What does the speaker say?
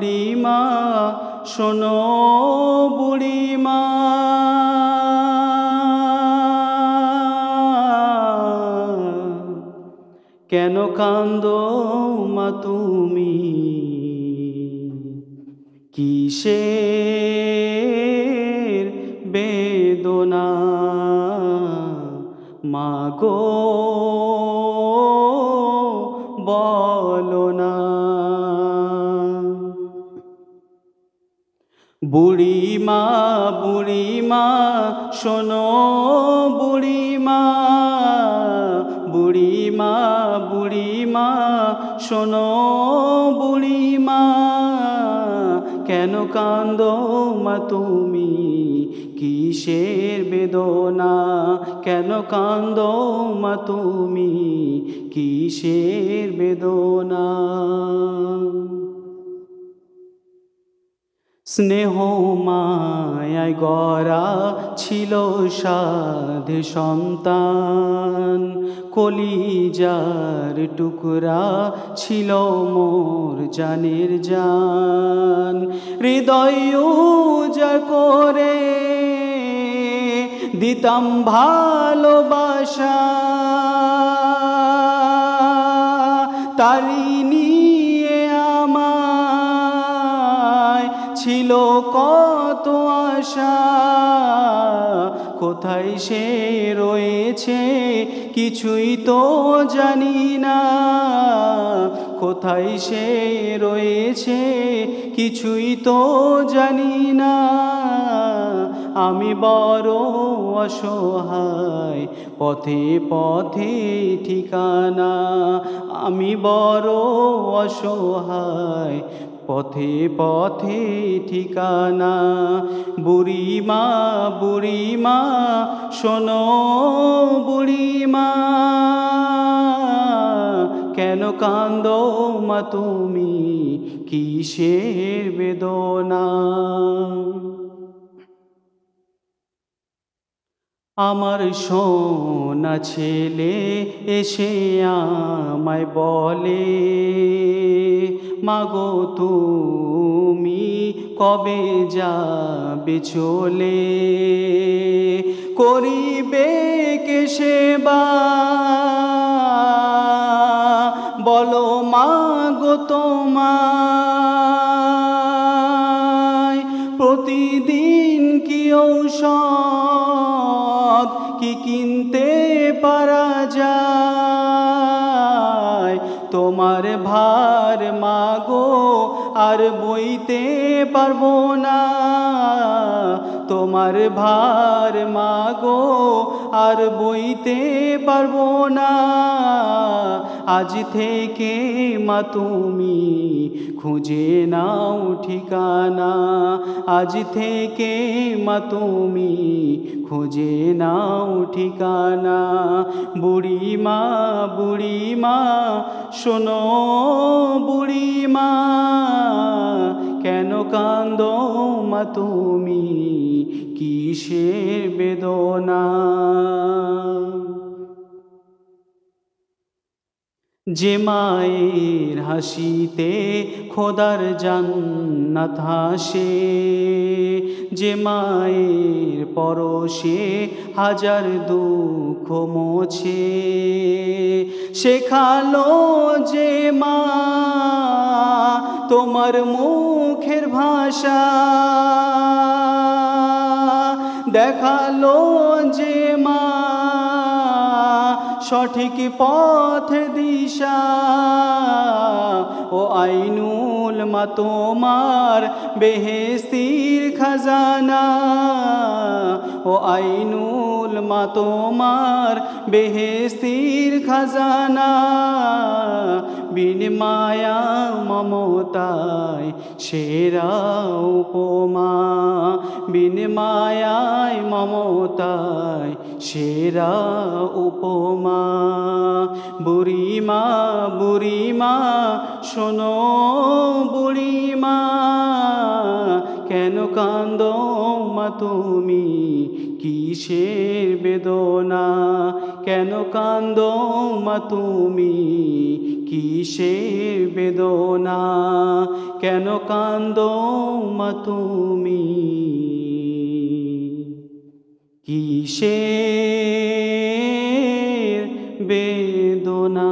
বুড়িমা শোনো বুড়িমা, কেন কান্দো মা তুমি, কিসের বেদনা মাগো বলো না। বুড়িমা বুড়িমা শোনো বুড়িমা, বুড়িমা বুড়িমা শোনো বুড়িমা, কেন কান্দো মা তুমি, কিসের বেদনা, কেন কান্দো মা তুমি, কিসের বেদনা। স্নেহ মায়ায় গড়া ছিল সাধে সন্তান, কলিজার টুকরা ছিল মোর জানের জান। হৃদয় উজাড় করে দিতাম ভালোবাসা, তারি নিয়ে আমায় ছিল কত আশা। কোথায় সে রয়েছে কিছুই তো জানি না, কোথায় সে রয়েছে কিছুই তো জানি না। আমি বড় অসহায় পথে পথে ঠিকানা, আমি বড় অসহায় পথে পথে ঠিকানা। বুড়িমা বুড়িমা শোনো বুড়িমা, কেন কান্দো মা তুমি, কিসের বেদনা। আমার সোনা ছেলে এসে আমায় বলে, মাগো তুমি কবে যাবে চলে, করিবে কে সেবা বলো মাগো তোমায়। প্রতিদিন কি ঔষধ কি কিনতে পারা যায়, তোমার ভার মাগো আর বইতে পারবো না, তোমার ভার মাগো আর বইতে পারবো না। আজ থেকে মা তুমি খুঁজে নাও ঠিকানা, আজ থেকে মা তুমি খুঁজে নাও ঠিকানা। বুড়িমা বুড়িমা শোনো বুড়িমা, কেন কান্দো মা তুমি, কিসের বেদনা। যে মায়ের হাসিতে খোদার জান্নাত হাসে, যে মায়ের পরশে হাজার দুঃখ মোছে, শেখালো যে মা তোমার মুখের ভাষা, দেখালো যে মা সঠিক পথে দিশা। ও আইনুল মা তোমার বেহেশতির খাজানা, ও আইনুল মা তোমার বেহেশতির খাজানা। বিন মায়া মমতায় সেরা উপমা, বিন মায়ায় মমতায় সেরা উপমা। বুড়িমা বুড়িমা শোনো বুড়িমা, কেন কান্দো মা তুমি, কিসের বেদনা, কেন কান্দো মা তুমি, কিসের বেদনা, কেন কান্দো মা তুমি, কিসের বেদনা।